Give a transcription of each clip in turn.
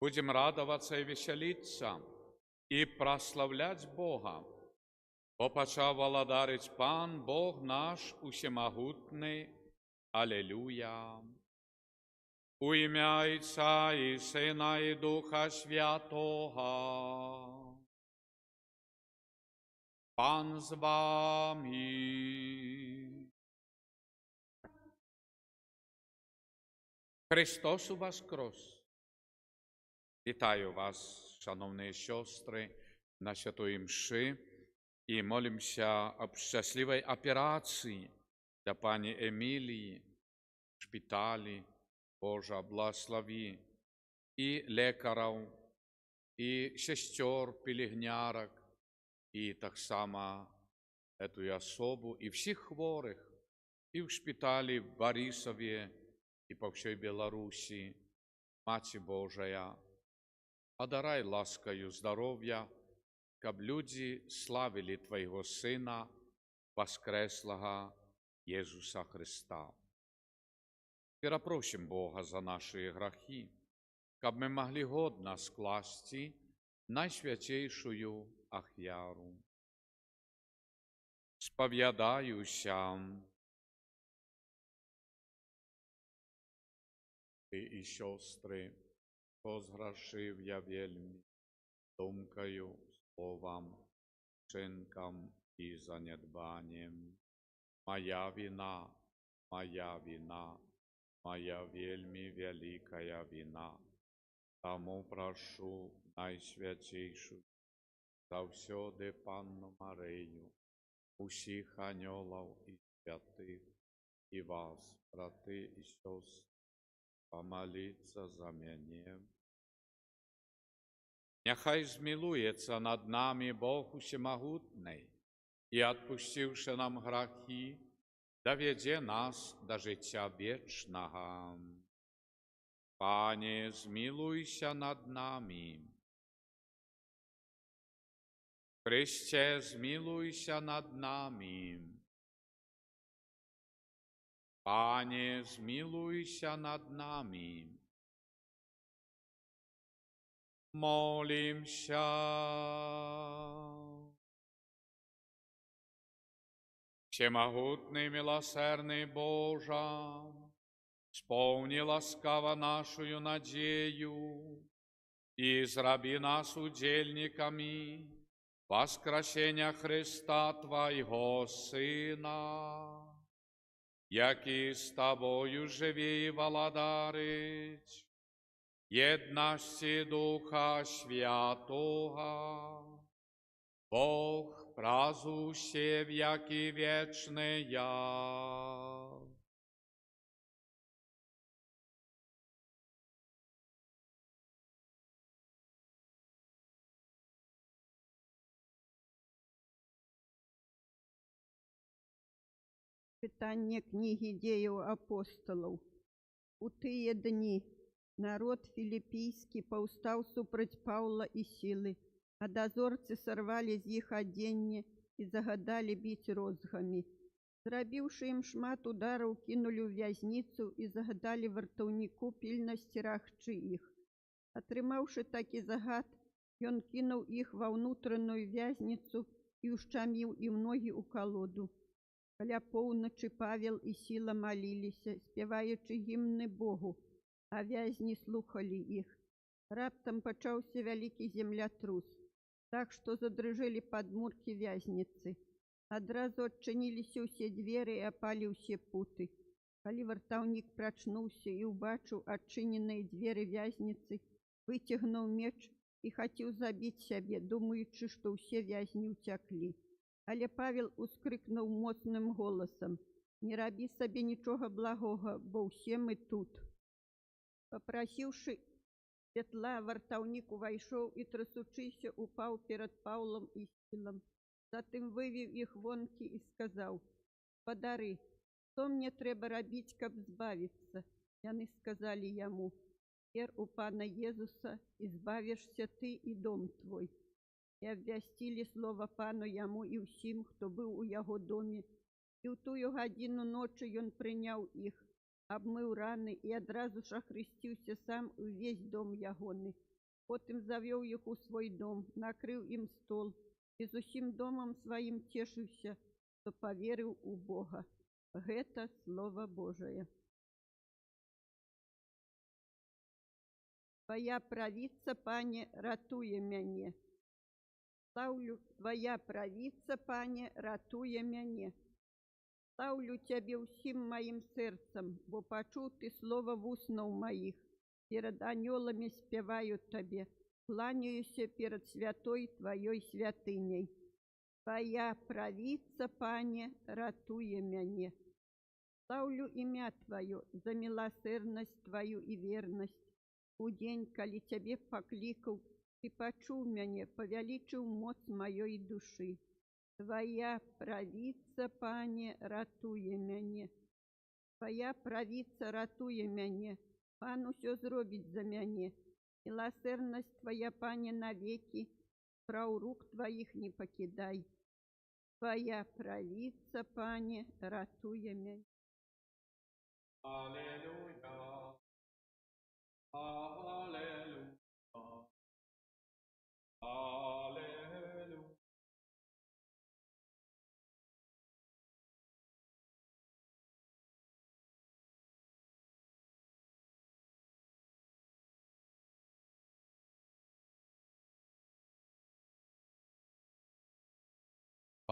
Будем радоваться и веселиться, и прославлять Бога, бо почав володарить Пан, Бог наш усемогутний. Аллилуйя. У ім'я Отця і Сина і Духа Святого. Пан з вами. Христос воскрес! Вітаю вас, шановні сестри, на святої мши і молимся об щасливій операції для пані Емілії в шпиталі. Божа благослови і лікарів, і сестер, пілігнярок, і так само эту особу, і всіх хворих, і в шпиталі в Борисові, і по всій Білорусі. Мати Божая, одарай ласкою здоров'я, щоб люди славили Твоего Сина, воскреслого Ісуса Христа. Перепросим Бога за наши грехи, щоб ми могли годно скласти найсвятейшую ахвяру. Сповідаюся, і сестри, позграшив я вельми думкою, словом, вчинком і занедбанням. Моя вина, моя вина. Моя вельми великая вина, тому прошу найсвятейшую, завсёды Панну Марию, усіх ангелов і святих, і вас, брати і сестри, помолиться за мене. Нехай змилується над нами Бог усемогутний, і, отпустивши нам грехи, доведе нас до життя вічного. Пане, змилуйся над нами. Христе, змилуйся над нами. Пане, змилуйся над нами. Молимся. Всемогутный, милосердный Боже, сповни ласкаво нашую надею и израби нас удельниками воскресения Христа Твоего Сына, який с Тобою живи и владарить, едности Духа Святого, Бог празуще веки вечные. Читання книги Діїв апостолів. У тие дні народ філіппійський повстав супроть Павла і Сили, а дозорці сорвали з їх одіння і загадали бить розгами. Зробивши їм шмат ударів, кинули у в'язницю і загадали вартовнику пильно стерегчи їх. Отримавши такий загад, він кинув їх во внутрішню в'язницю і ущамив їм ноги у колоду. Каля поўначы Павел і Сіла маліліся, спяваючы гімны Богу, а вязні слухали іх. Раптам пачаўся вялікі землятрус, так што задрыжэлі падмуркі вязніцы. Адразу адчыніліся ўсе дзверы і апалі ўсе путы. Калі вартаўнік прачнуўся і ўбачыў адчыненыя дзверы вязніцы, выцягнуў меч і хацеў забіць сябе, думаючы, што ўсе вязні ўцяклі. Але Павел ускрыкнуў моцным голасам: «Не рабі сабе нічога благога, бо ўсе мы тут». Папрасіўшы святла, вартаўнік увайшоў і, трасучыся, упаў перад Паўлом і Сілам. Затым вывеў іх вонкі і сказаў: «Спадары, што мне трэба рабіць, каб збавіцца?» Яны сказалі яму: «Вер у Пана Езуса, і збавішся ты і дом твой». І абвясцілі слова Пану яму і ўсім, хто быў у яго доме. І ў тую гадзіну ночы ён прыняў іх, абмыў раны і адразу ж ахрысціўся сам і ўвесь дом ягоны. Потым завёў іх у свой дом, накрыў ім стол і з усім домам сваім цешыўся, што паверыў у Бога. Гэта Слова Божае. Твая правіца, Пане, ратуе мяне. Слаўлю, Твая правіца, Пане, ратуе мяне. Слаўлю Цябе ўсім маім сэрцам, бо пачуў Ты слова вуснаў маіх. Перад анёламі спяваю Табе, кланяюся перад святой Тваёй святыняй. Твая правіца, Пане, ратуе мяне. Слаўлю імя Тваё за міласэрнасць Тваю і вернасць. У дзень, калі Цябе паклікаў, Ты пачуў мяне, павялічыў моц маёй душы. Твая правіца, Пане, ратуе мяне. Твая правіца ратуе мяне. Пан усё зробіць за мяне. Міласэрнасць Твая, Пане, навекі, спраў рук Тваіх не пакідай. Твая правіца, Пане, ратуе мяне. Алелуя, алелуя, алелуя.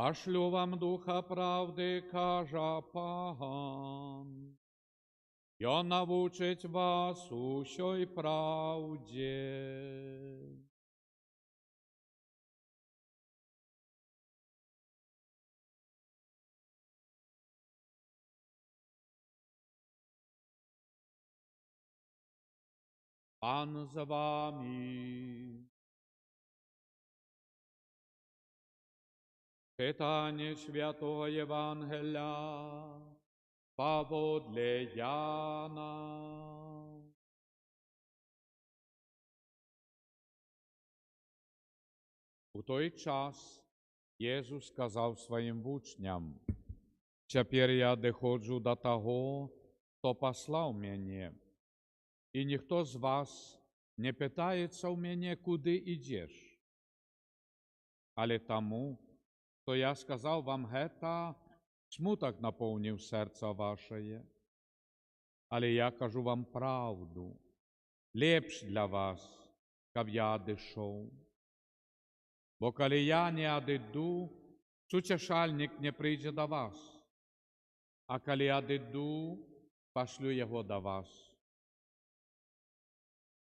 Пошлю вам духа правди, кажа Пан. Я навучить вас усьой правді. Пан з вами. Читання Святого Євангелія поводле Яна. У той час Єсус сказав своїм учням: «Тепер я доходжу до того, хто послав мене, і ніхто з вас не питається у мене, куди ідеш. Але тому, що я сказав вам гета, смуток наповнив серце ваше. Але я кажу вам правду, лепш для вас, щоб я одійшов. Бо коли я не одійду, утішальник не прийде до вас, а коли я одійду, пошлю його до вас.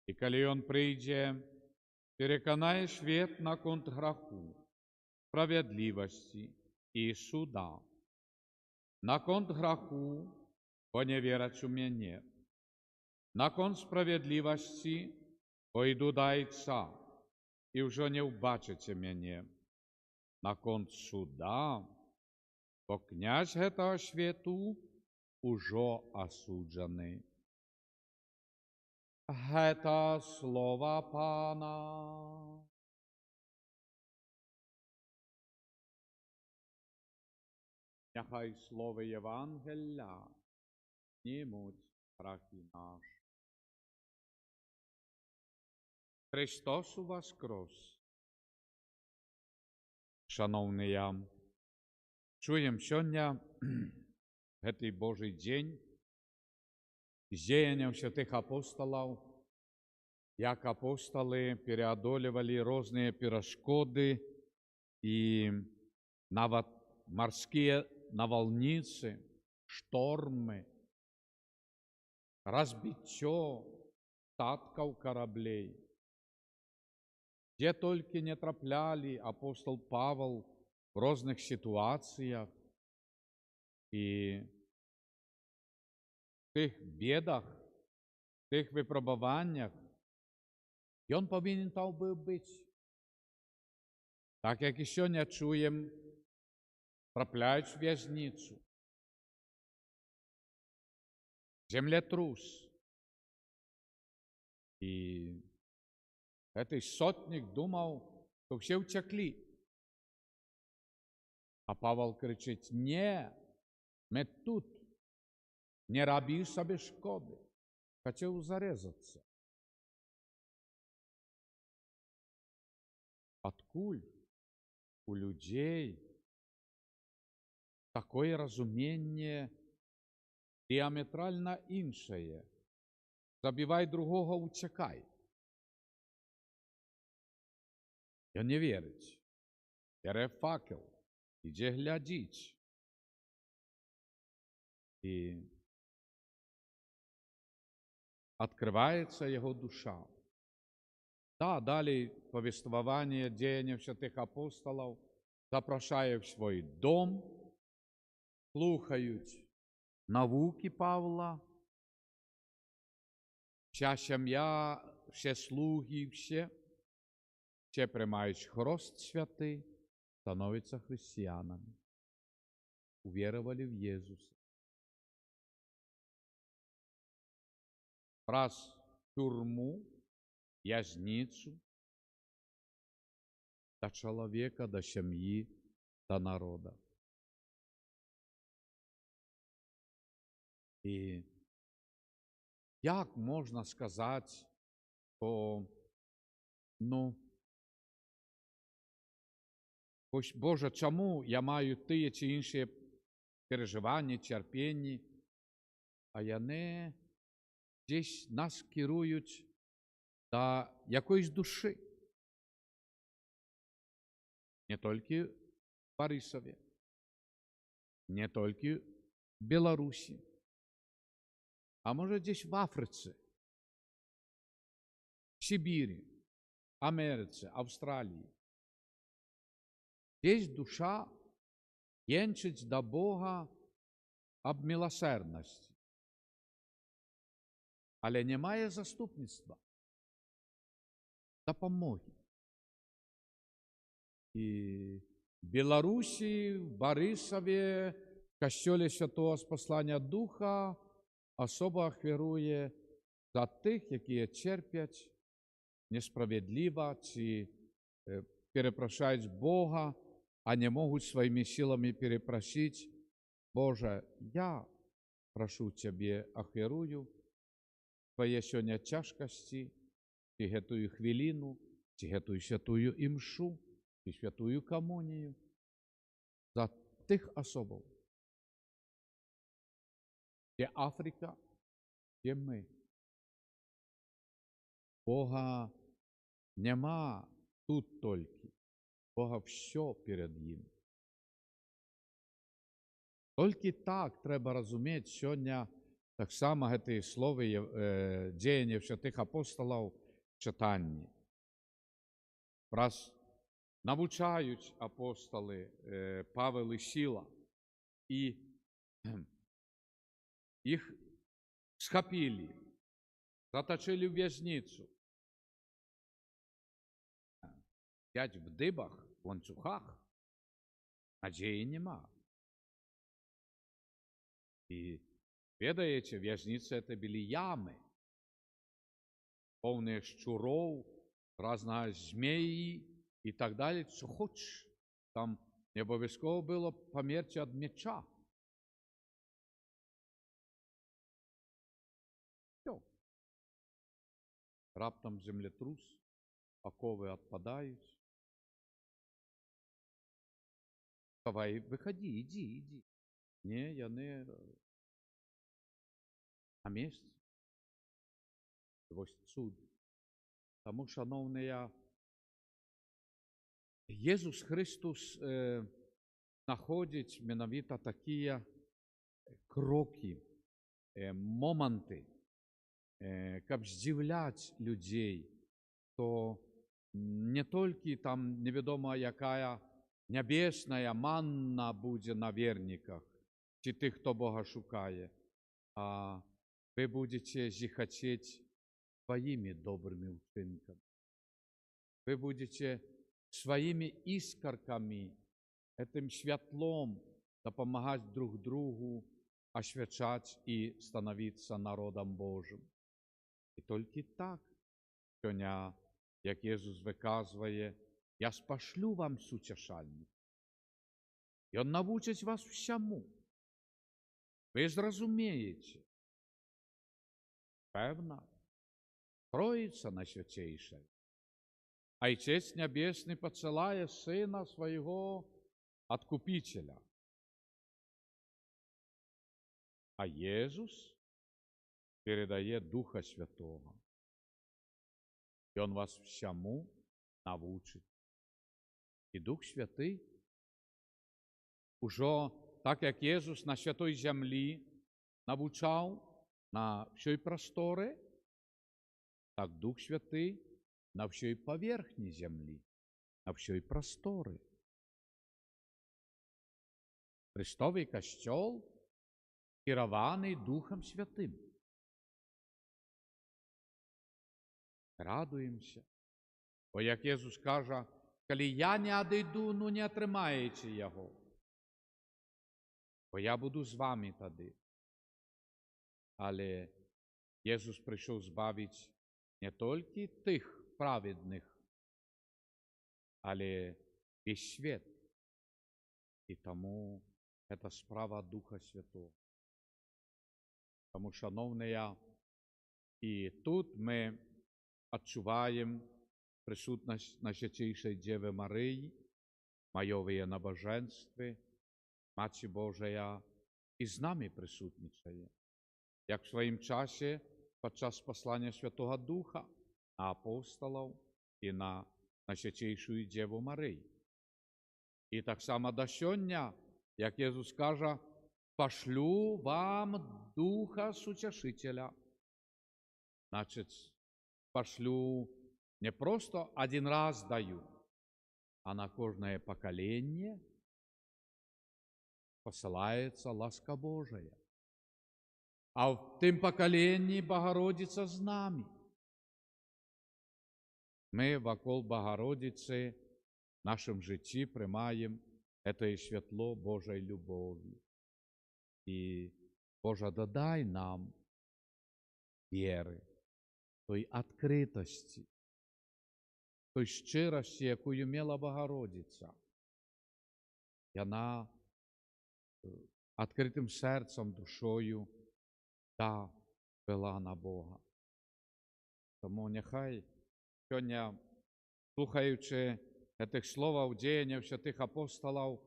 І коли він прийде, переконає світ на конт граху, справедливості і суда. На конт граху, бо не вірять у мене. На конт справедливості, бо йду до Отця, і вже не вбачите мене. На конт суда, бо князь этого світу уже осуджений. Гета слова Пана. Нехай слово Євангелія знімуть страхи наші. Христос воскрес. Шановні, чуємо сьогодні, цей Божий день, з діянням святих апостолів, як апостоли переодолевали різні перешкоди і навіть морські навальниці, шторми, розбиття статків кораблей. Где только не трапляли апостол Павел в різних ситуаціях і в тих бідах, в тих випробуваннях, і він повинен там бути. Так як і сьогодні чуємо, трапляють в в'язницю, землетрус. І цей сотник думав, що всі втекли. А Павел кричить: «Ні, ми тут, не робі собі шкоди. Хотів зарезатися. Откуль у людей такое разумение діаметрально іншає? Забивай другого, утекай. Я не вірить. Бере факел, іде глядіть. І відкривається його душа. Да, далі повествування діянь святих апостолів, запрошає в свій дом, слухають науки Павла, вся сім'я, всі слуги, всі приймають хрест святий, становляться християнами, увірували в Єсуса. Раз в тюрму, в'язницю, до чоловіка, до сім'ї, до народу. І як можна сказати, що, Боже, чому я маю ті чи інші переживання, терпіння, а вони десь нас керують до якоїсь душі. Не тільки в Борисові, не тільки в Білорусі, а може десь в Африці, в Сибірі, Америці, Австралії. Десь душа єнчить до Бога об милосердності, але немає заступництва, допомоги. І в Білорусі, в Борисові, в Костьолі Святого Спаслання Духа особо ахвірує за тих, які терплять несправедливо чи перепрошають Бога, а не можуть своїми силами перепросити. Боже, я прошу Тебе, ахвірую Твоє сьогодні тяжкості, чи ту хвилину, чи ту святую імшу, чи святую комунію, за тих особов, де Африка, де ми. Бога нема тут тільки, Бога все перед ним. Тільки так треба розуміти сьогодні, так само ці слова діяння святих апостолів в читанні. Раз навчають апостоли Павел і Сила, і їх схопили, заточили в в'язницю. П'ять в дибах, в ланцюгах, надії нема. І, ведаєте, в'язниці – це були ями, повні щуров, різного змеї і так далі, що хочеш. Там не обов'язково було померти від меча. Все. Раптом землетрус, окови відпадають. Давай, виходи, іди. Ні, я не на місці. Ось суд. Тому, шановні, Ісус Христос знаходить менавіта такі кроки, моменти, щоб здивляти людей, то не тільки там невідомо яка небесна манна буде на вірниках, чи тих, хто Бога шукає, а ви будете захотіти своїми добрими вчинками. Ви будете своїми іскорками, этим світлом допомагати друг другу, освячати і становитися народом Божим. І тільки так, сьогодні, як Ісус виказує, я спошлю вам сутішальника. І Він навчить вас всьому. Ви зрозумієте, певно, Троїця Найсвятейша, Отец Небесный посылает Сына Своего Откупителя. А Иисус передает Духа Святого. И Он вас всему научит. И Дух Святый уже, так как Иисус на святой земле навчал на всей просторе, так Дух Святый на всей поверхні землі, на всій просторі. Христовий костьол керований Духом Святим. Радуємося. Бо як Ісус каже, коли я не одійду, ну не отримаєте Його. Бо я буду з вами тоді. Але Ісус прийшов збавити не тільки тих праведних, але весь світ. І тому це справа Духа Святого. Тому, шановні, і тут ми відчуваємо присутність Найсвятейшої Діви Марії, майове набоженство, Матці Божия, і з нами присутнічає, як в своїм часі під час послання Святого Духа на апостолів і на Найсвятейшу Діву Марію. І так само до сьогодні, як Ісус каже, пошлю вам Духа Сутешителя. Значить, пошлю не просто один раз даю, а на кожне покоління посилається ласка Божия. А в тим поколенні Богородиця з нами. Ми вокруг Богородиці в нашем житті приймаємо це світло Божої любові. І, Боже, додай нам віри, той відкритості, той щирості, яку мала Богородиця. І вона відкритим серцем, душою вела на Бога. Тому нехай сьогодні, слухаючи цих слов діяння святих апостолів,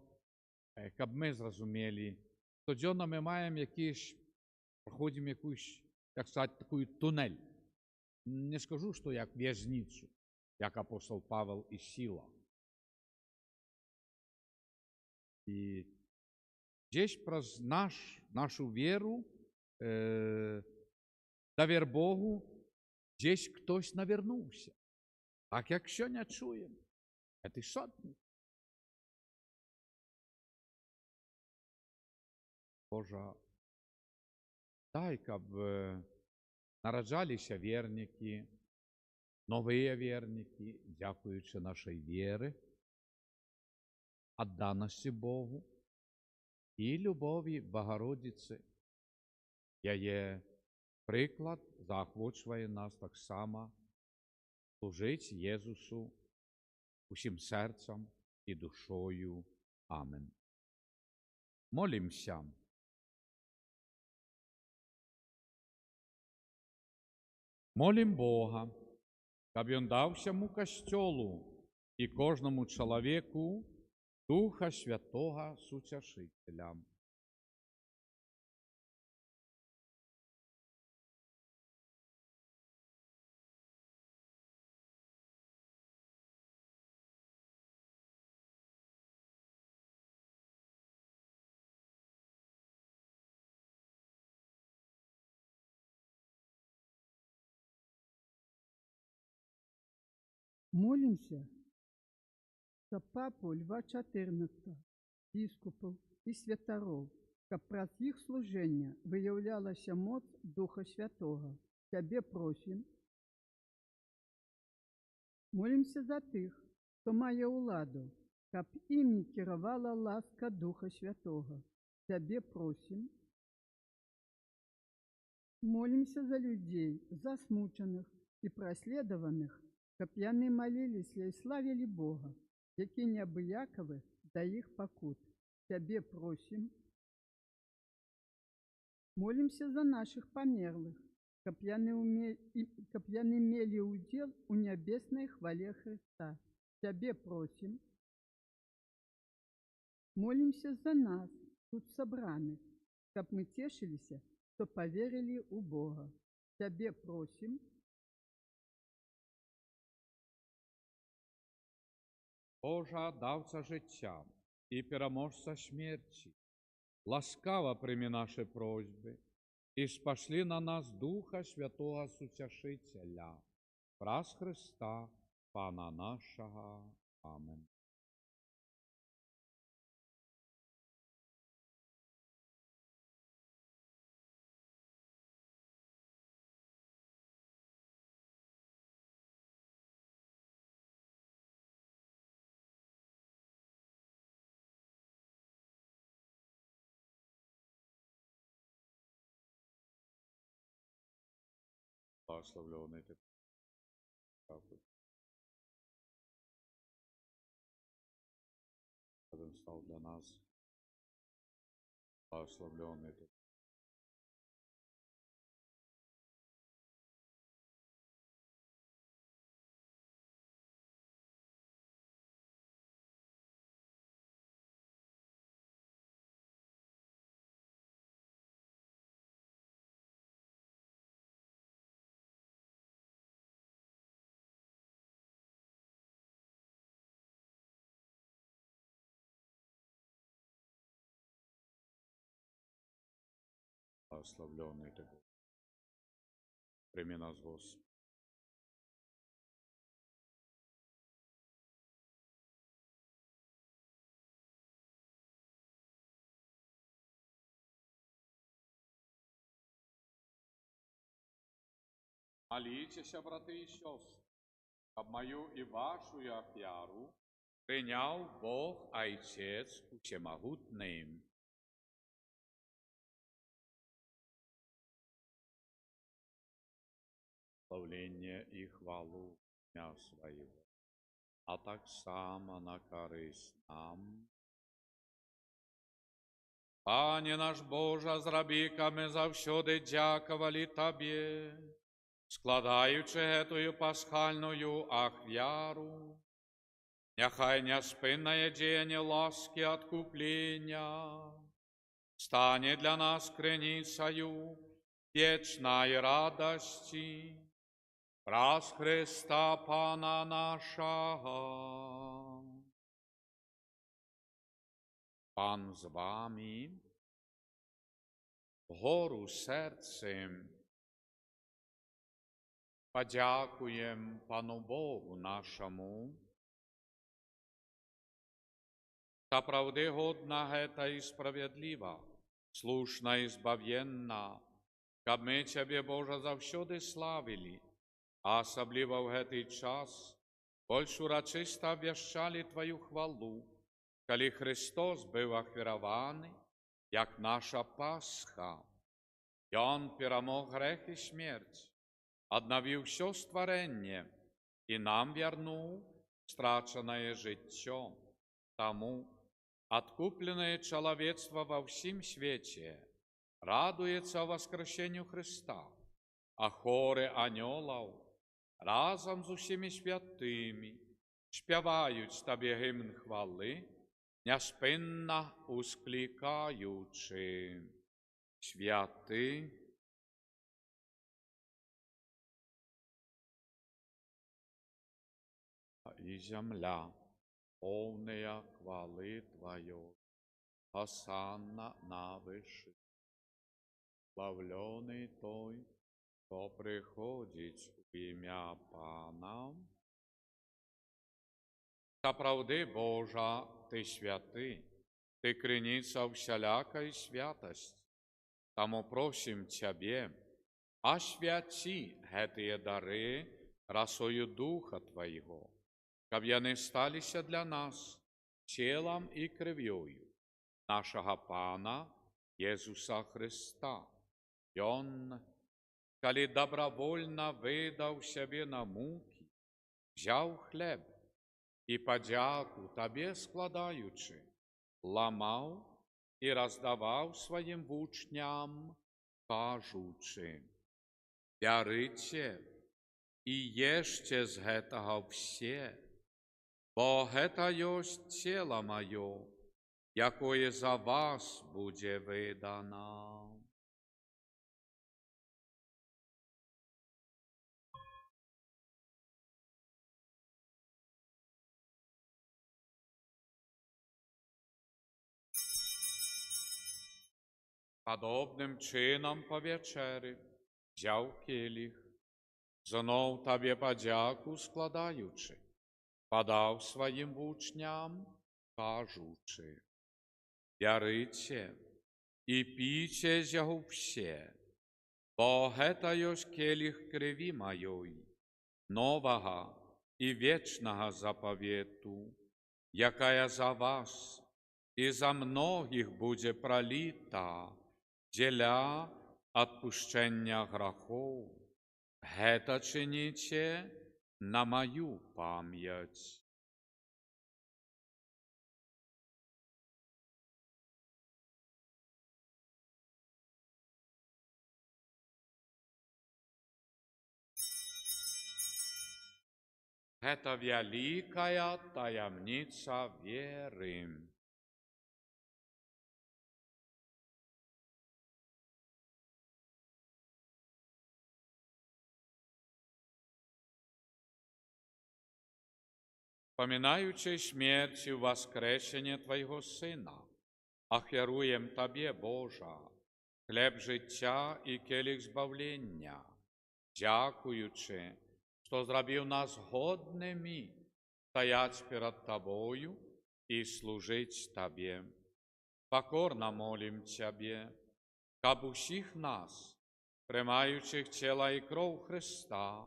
щоб ми зрозуміли, щоденно ми маємо проходимо якусь, як сказати, таку тунель. Не скажу, що як в'язницю, як апостол Павел і Сила. І здесь про нашу віру, довір Богу, здесь хтось навернувся. Так як сьогодні чуємо, це сотні. Боже, дай, щоб народжалися вірники, нові вірники, дякуючи нашій вірі, відданості Богу і любові Богородиці. Я є приклад, заохочує нас так само служити Єсусу усім серцем і душою. Амин. Молимся. Молим Бога, щоб Він дав всьому костьолу і кожному чоловіку Духа Святого Сутешителя. Молимся за папу Льва XIV, біскупів і святарів, щоб праз їх служення виявлялася моць Духа Святого. Тебе просим. Молимся за тих, хто має уладу, щоб ім'я керувала ласка Духа Святого. Тебе просим. Молимся за людей, засмучених і прослідуваних, щоб яны молилися і славили Бога, які неабиякові до їх покут. Тебе просим. Молимся за наших померлых, каб яны мелі ўдзел у нябеснай хвале Христа. Цябе просім. Молимся за нас, тут сабраных, каб мы цешыліся, што поверили у Бога. Цябе просім. Божа, давца життя і переможця смерті, ласкаво прийми наші просьби і спошли на нас Духа Святого Сутішителя, праз Христа, Пана нашого. Амин. Благословленный ты, который стал для нас. Благословленный ты. Благословленный ты, прими нас, Господи. Молитесь, браты и сестры, об мою и вашу офяру принял Бог Отец Всемогутный. Славление и хвалу дня своего, а так само на користь нам. Пане наш Боже, зроби, ми завсюди дякували Тобі, складаючи етою пасхальною ахвяру, нехай неспинное деяние ласки откупления стане для нас креницею вечной радости, праз Христа Пана нашего. Пан з вами, вгору серцем подякуєм Пану Богу нашому. Та правди годна гета і справедлива, слушна і збав'єнна, каб ми Тебе, Боже, завсюди славили, а особливо в гетий час, больш урочисто ввящали Твою хвалу, коли Христос був ахвірований, як наша Пасха, і Он перемог грех і смерть, обновив все створення і нам вернув страченое життя. Тому откупленное человечество во всем свете радуется воскресению Христа, а хоры анgelов разом з усіми святими співають Тобі гімн хвали, неспинно ускликаючи: святий, і земля, повная хвали Твоей, осанна на выши. Славленый той, кто приходит в ім'я Пана. Та правди Божа, Ти святий, Ти криниця всялякої святості. Тому просим Тебе, освяти гэтые дары росою Духа Твоего, каб яны сталися для нас телом и кровью нашего Пана Иисуса Христа. И Он, коли добровольно выдал себе на муки, взял хлеб и подяку Тебе складаючи, ламал и раздавал своим учням, кажучи: «Бярыце і ешце з гэтага ўсе, бо гэта ёсць цела маё, якое за вас будзе выдана». Падобным чынам па вечері взяў келіх, зноў табе падзяку складаючы, падаў сваім вучням, кажучы: «Бярыце і піце з яго ўсе, бо гэта ёсць келіх крыві маёй, новага і вечнага запавету, якая за вас і за многіх будзе праліта дзеля адпушчэння грахоў. Гэта чыніце на маю памяць». Гэта вялікая таямніца веры. Памінаючи смерць і воскресення Твайго Сина, ахвяруєм Табе, Божа, хлеб життя і келих збавлення, дякуючи, що зробив нас годними стоять перед Тобою і служить Табе. Покорно молим Тебе, каб усіх нас, приймаючих тіла і кров Христа,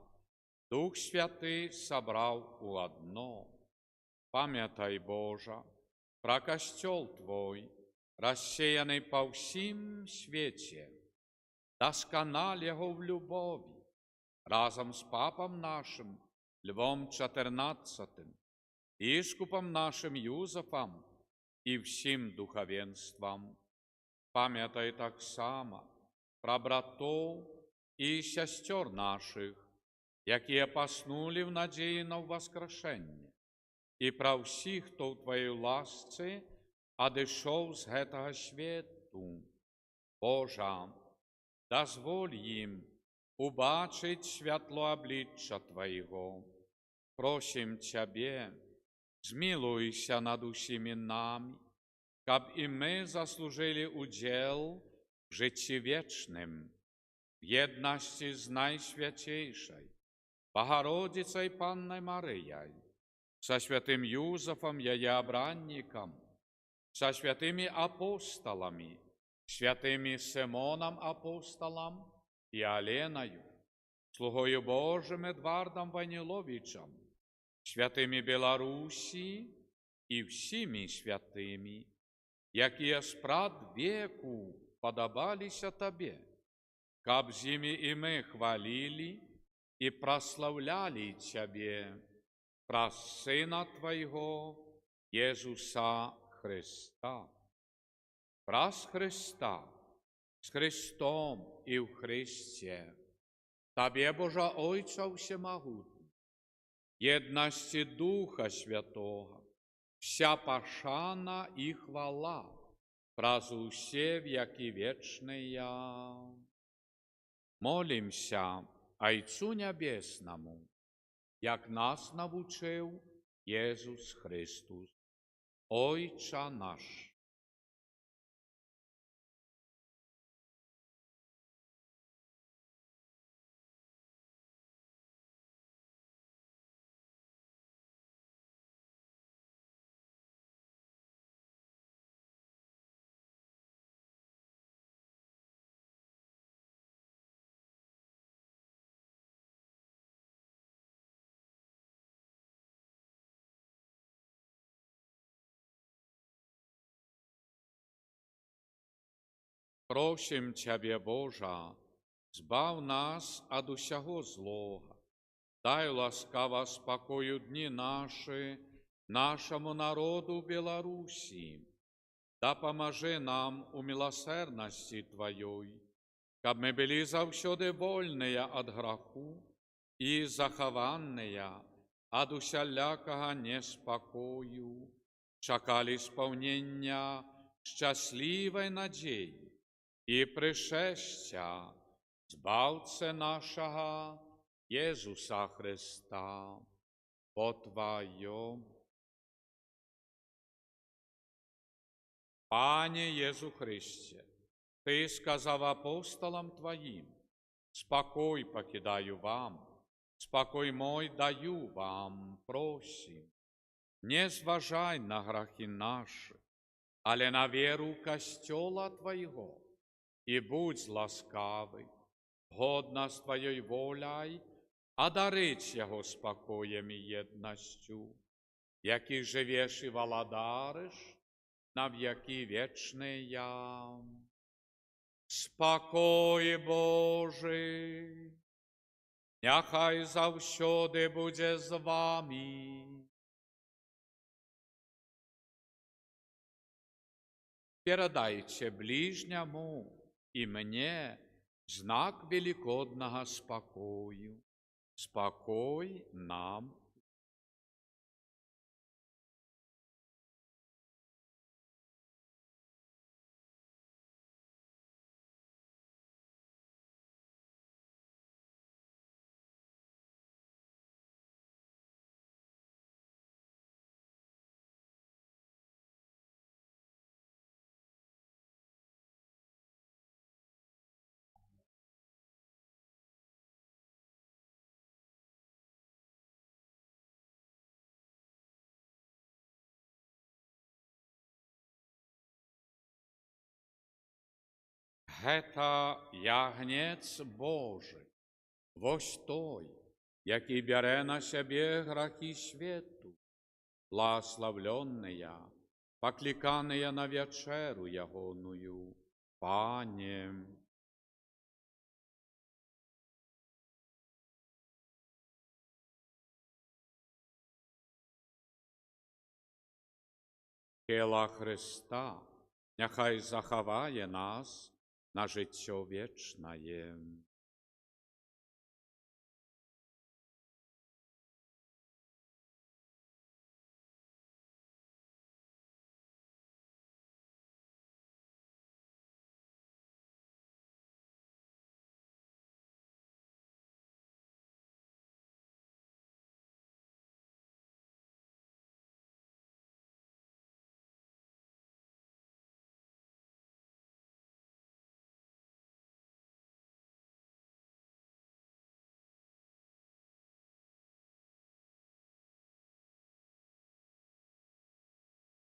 Дух Святий собрав у одно. Пам'ятай, Божа, про костел Твой, рассеянный по всім свете, досконал его в любови, разом с папом нашим Львом XIV, искупом нашим Юзефом и всім духовенством. Пам'ятай так само про братов и сестер наших, якія паснули в надії на воскрешення, і про всіх, хто в Твоїй ласці одійшов з гэтага свету. Божа, дозволь їм убачить святло обличчя Твоего. Просим Тебе, змилуйся над усіми нами, каб і ми заслужили удел в житті вечним, в єдності з Найсвятейшей Богородицей Панной Марией, со святым Юзефом Яябранником, со святыми апостолами, святыми Симоном Апостолом и Оленою, слугою Божьим Эдвардом Ваниловичем, святыми Белоруссии и всеми святыми, якія спрад веку подобалися Тебе, каб з ими и мы хвалили и прославляли Тебе, праз Сына Твоего, Иисуса Христа. Праз Христа, с Христом и в Христе, Тебе, Божа Ойца Всемогутний, єдності Духа Святого, вся пошана и хвала, праз усе веки вечные. Молимся Отцу Небесному, як нас навчив Ісус Христос, Отче наш. Просим Тебе, Божа, збав нас ад усяго злого, дай ласкаво спокою дни наши, нашему народу Белоруссии, да поможи нам у милосердности Твоей, каб мы былі заўсёды вольныя ад граху і захаваныя ад усялякага неспакою, чакалі спаўнення шчаслівай надзеі і прышэсця Збаўцы нашага Езуса Христа, по Твоё. Пане Єзу Христе, Ты сказав апостолам Твоим: «Спокой покидаю вам, спокой мой даю вам, просим. Не зважай на грахи наши, але на веру костела Твоего, и будь ласкавый, годно з Твоєю воляй, одарить Його спокоєм і єдністю, який живеш і володариш на віки вічні. Спокой Божий, нехай завсюди буде з вами. Передайте ближнему и мне знак великодного спокою. Спокой нам. Гэта ягнец Божий, вось той, який бярэ на сябе грахи свету, благословленные, покликанные на вечеру ягоную. Пане, тіла Христа, нехай заховає нас на життя вічне.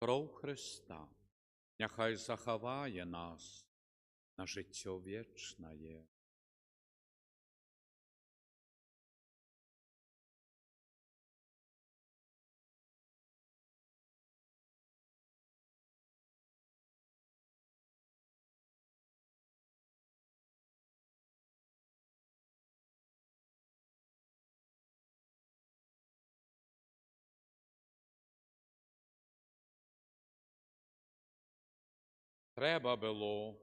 Кров Христа, нехай заховає нас на життя вічне. Треба було,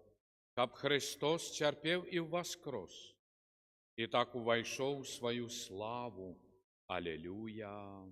каб Христос терпів і воскрес, і так увійшов у свою славу. Алілюя!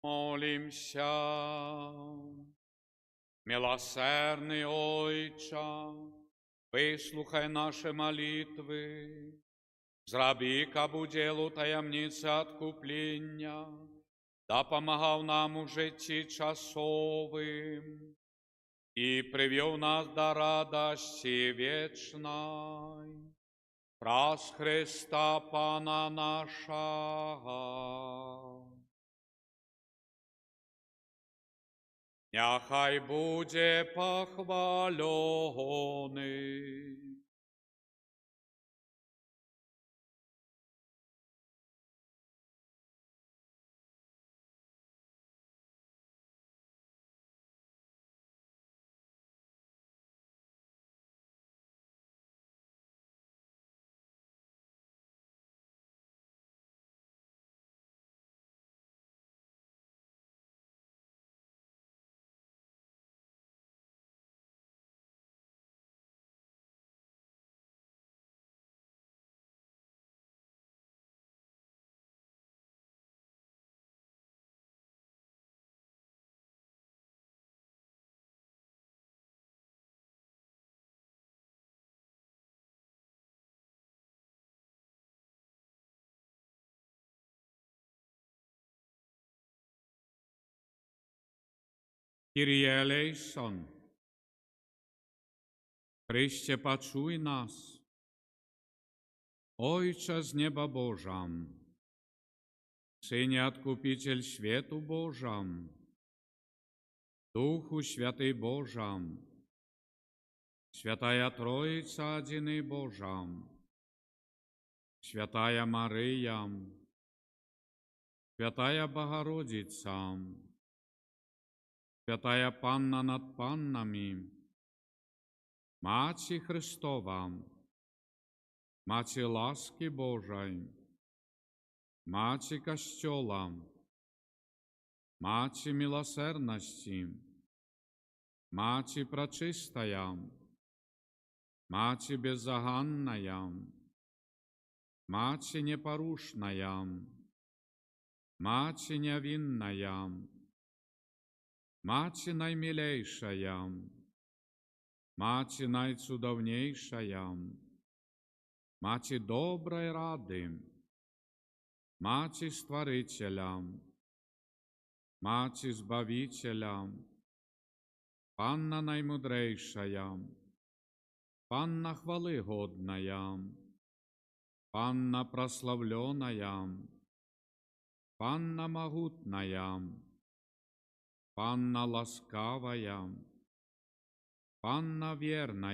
Молимся. Милосердный Ойче, выслухай наши молитвы, зраби кабу делу таємниці откуплення, да помагав нам у житті часовим и привел нас до радости вечной. Праз Христа Пана нашего. Няхай буде похвалений. Kyrie eleison, Chryście, почуй нас. Ojcze z nieba Bożam, Synie Odkupiciel światu Bożam, Duchu Święty Bożam, Świętaja Trójca Jedyny Bożam, Świętaja Maryja, Świętaja Bogorodica, Świętaja Panna nad Pannami, Macie Chrystowa, Macie łaski Bożej, Macie Kościoła, Macie miłosierności, Macie Preczystая, Macie Bezzaganная, Macie Nieporuszная, Macie Niewinная, Macie Najmilejsza, Macie Najcudowniejsza, Macie Dobrej Rady, Macie Stworzyciela, Macie Zbawiciela, Panna Najmudrejsza, Panna Chwały Godna, Panna Proslawlona, Panna Mogutna, Panna Łaskawa, Panna Wierna,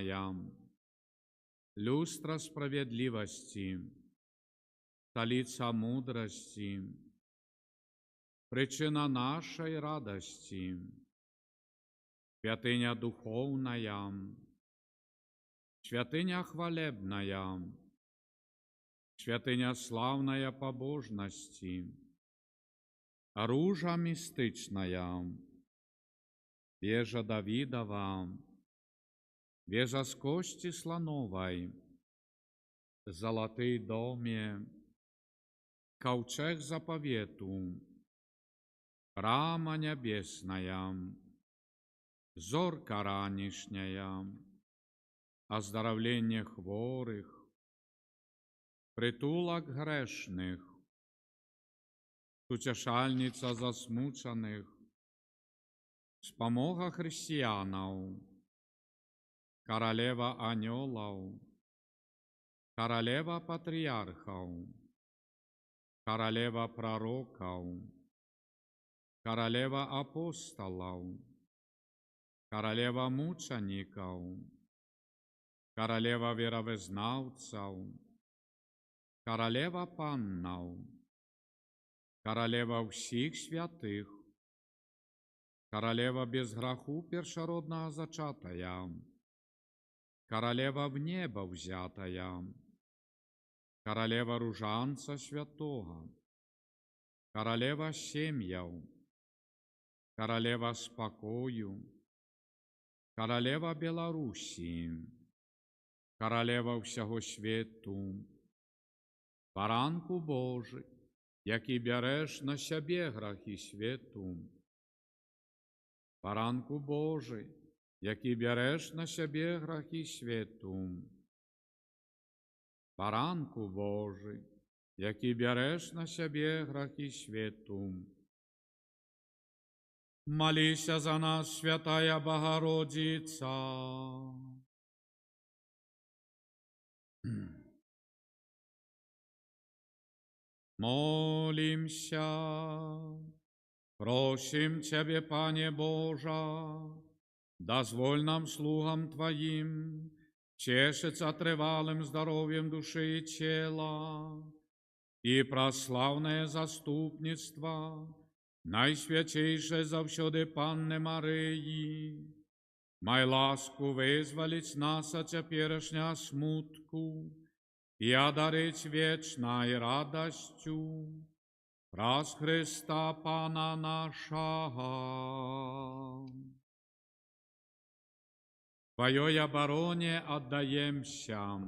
Lustra Sprawiedliwości, Stolica Mądrości, Przyczyna naszej radości, Świętynia Duchowna, Świętynia Chwalebna, Świętynia Sławna Pobożności, Róża Mistyczna, Wieża Dawidowa, Wieża z kości слоновой, Золотый домie, Ковчег заповету, Рама небесная, Зорка ранішняя, Оздоровление хворых, Притулок грешных, Утешальница засмучених, Спомога християнов, Королева анgelов, Королева патриархов, Королева пророков, Королева апостолов, Королева мучеников, Королева веровызнавцев, Королева паннов, Королева всіх святих, Королева без граху першородного зачатая, Королева в небо взятая, Королева ружанца святого, Королева семьев, Королева спокою, Королева Белоруссии, Королева всього світу, Баранку Божий, який береш на себе грахи світу. Баранку Божий, який береш на себе грахи світу. Баранку Божий, який береш на себе грахи світу. Молися за нас, Святая Богородица. Молимся, просим Тебе, Пане Божа, дозволь нам, слугам Твоим, чешется тревалым здоровьем души и тела, и прославное заступництво Найсвятейшей завсёды Панны Марии, май ласку вызволить нас от теперешня смутку и одарить вечной радостью раз Христа Пана нашего. Твоей обороне отдаемся.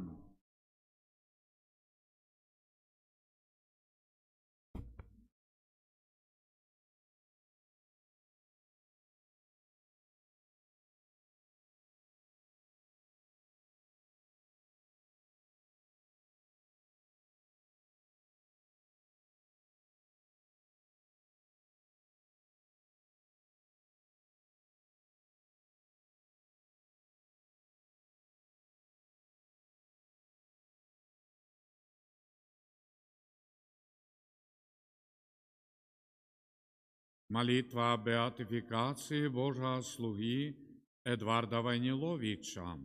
Молитва о беатификации Божьего слуги Эдварда Войниловича.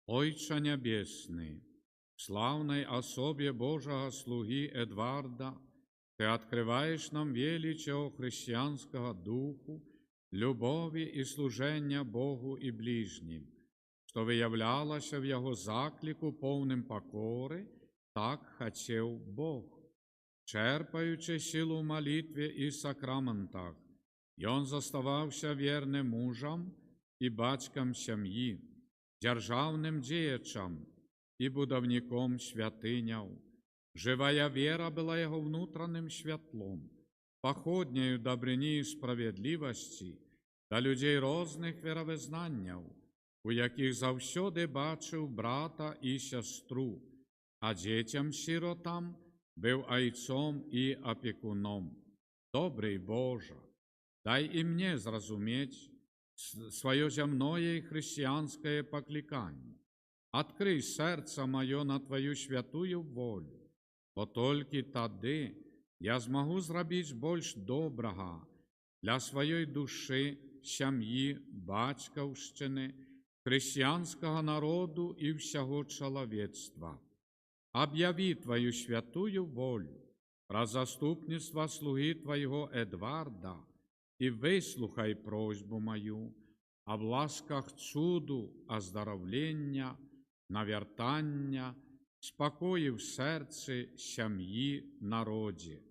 Отче Небесный, в славной особе Божьего слуги Эдварда Ты открываешь нам величие христианского духу, любови и служения Богу и ближним, что виявлялось в Его заклику повним покори, так хотел Бог. Черпаючи силу в молитві і сакраментах, он заставався вірним мужем і батьком сім'ї, державним діячем і будівником святиняв. Живая вера була його внутрішнім світлом, походнею добрині і справедливості до людей різних віровизнаннів, у яких завсюди бачив брата і сестру, а дітям-сиротам был айцом и опекуном. Добрый Боже, дай и мне зразуметь свое земное и христианское покликание. Открой сердце мое на Твою святую волю, бо только тогда я смогу зробить больше доброго для своей души, семьи, батьківщини, христианского народу и всего человечества. Объяви Твою святую волю про заступництво слуги Твоего Эдварда и выслухай просьбу мою о ласках чуду, оздоровления, навертання, спокою в серці, сім'ї, народі,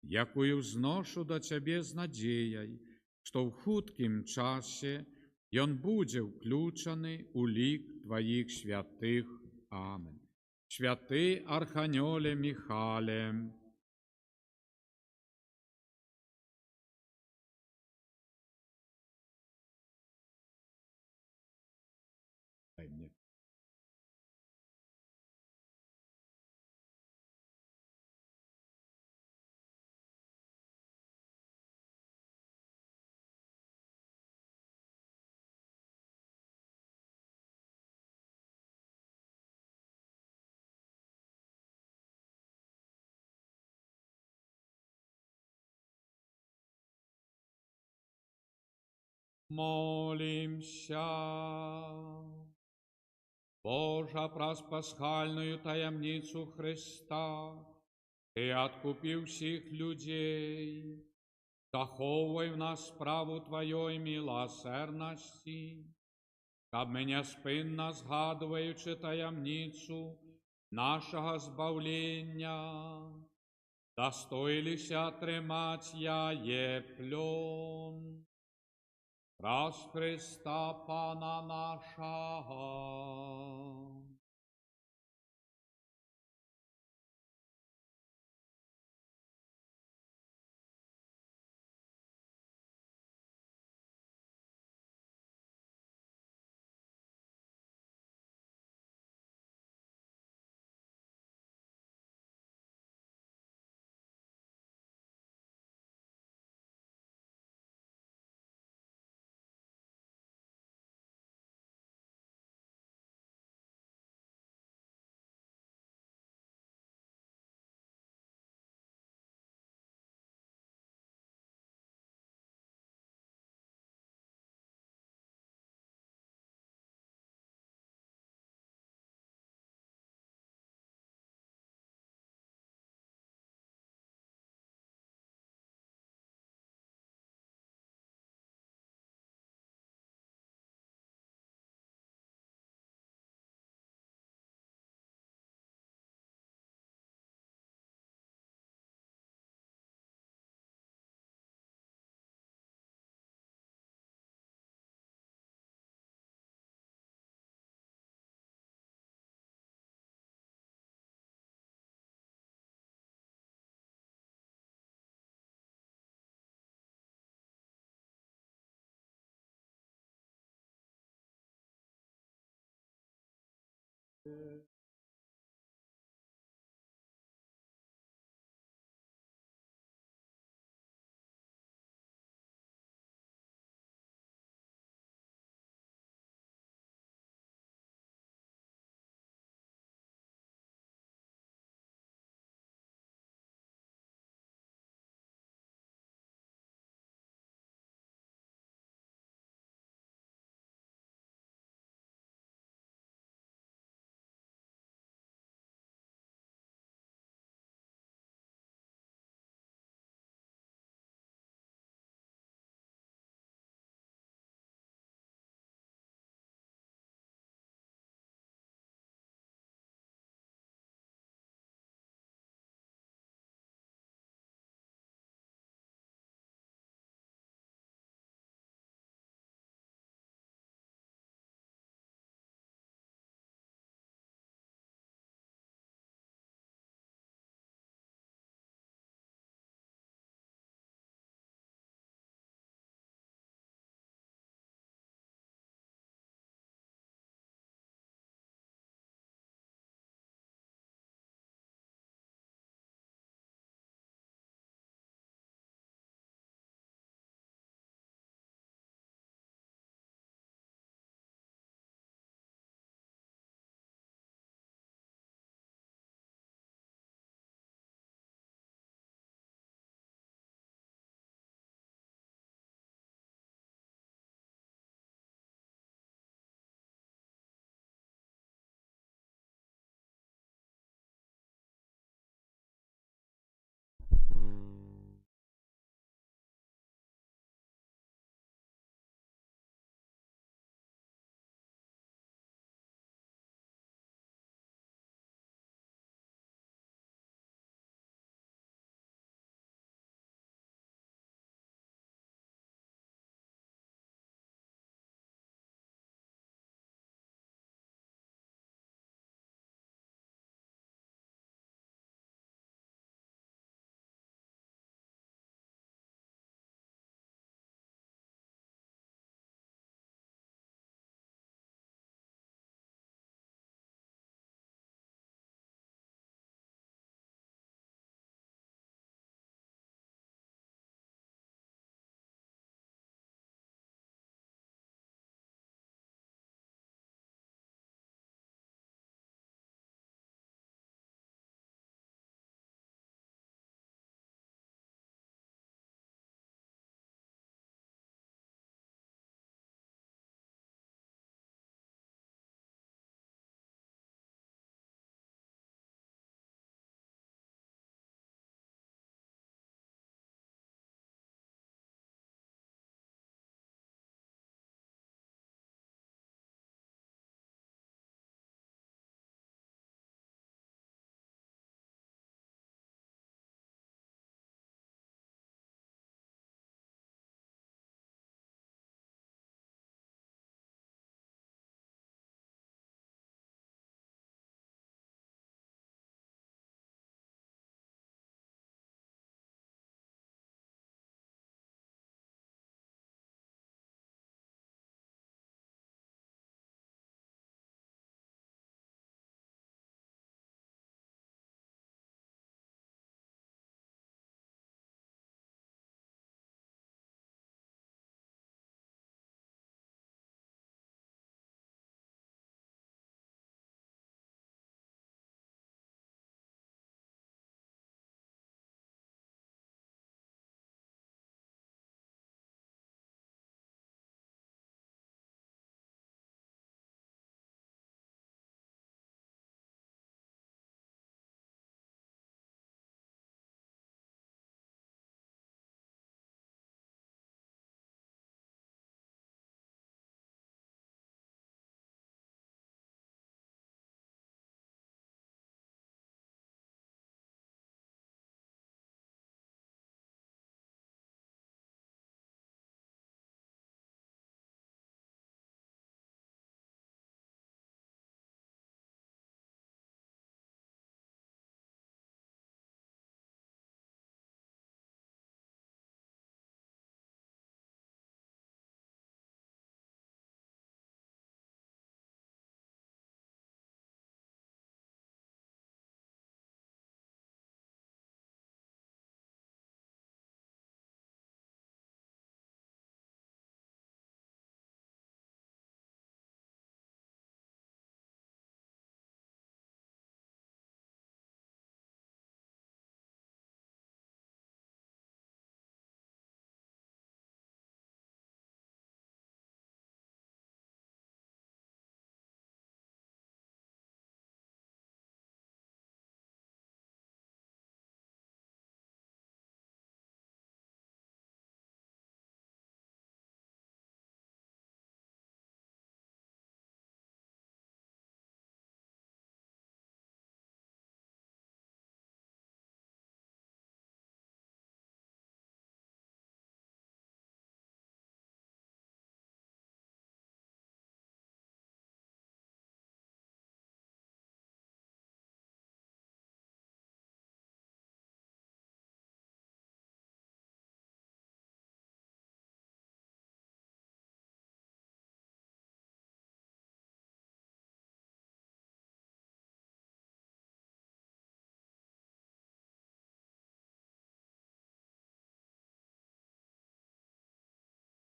якую зношу до Тебе з надією, що в хуткім часі он буде включений у лік Твоїх святих. Амінь. Святий Архангеле Михале, дай мне. Молимся. Божа, праз пасхальную таямницу Христа, Ты откупил всех людей, заховывай в нас справу Твоей милосердности, каб ми неспинно згадуючи таямницу нашого збавлення, достоїлися тримать я плен. Раз Христа Пана нашого. э,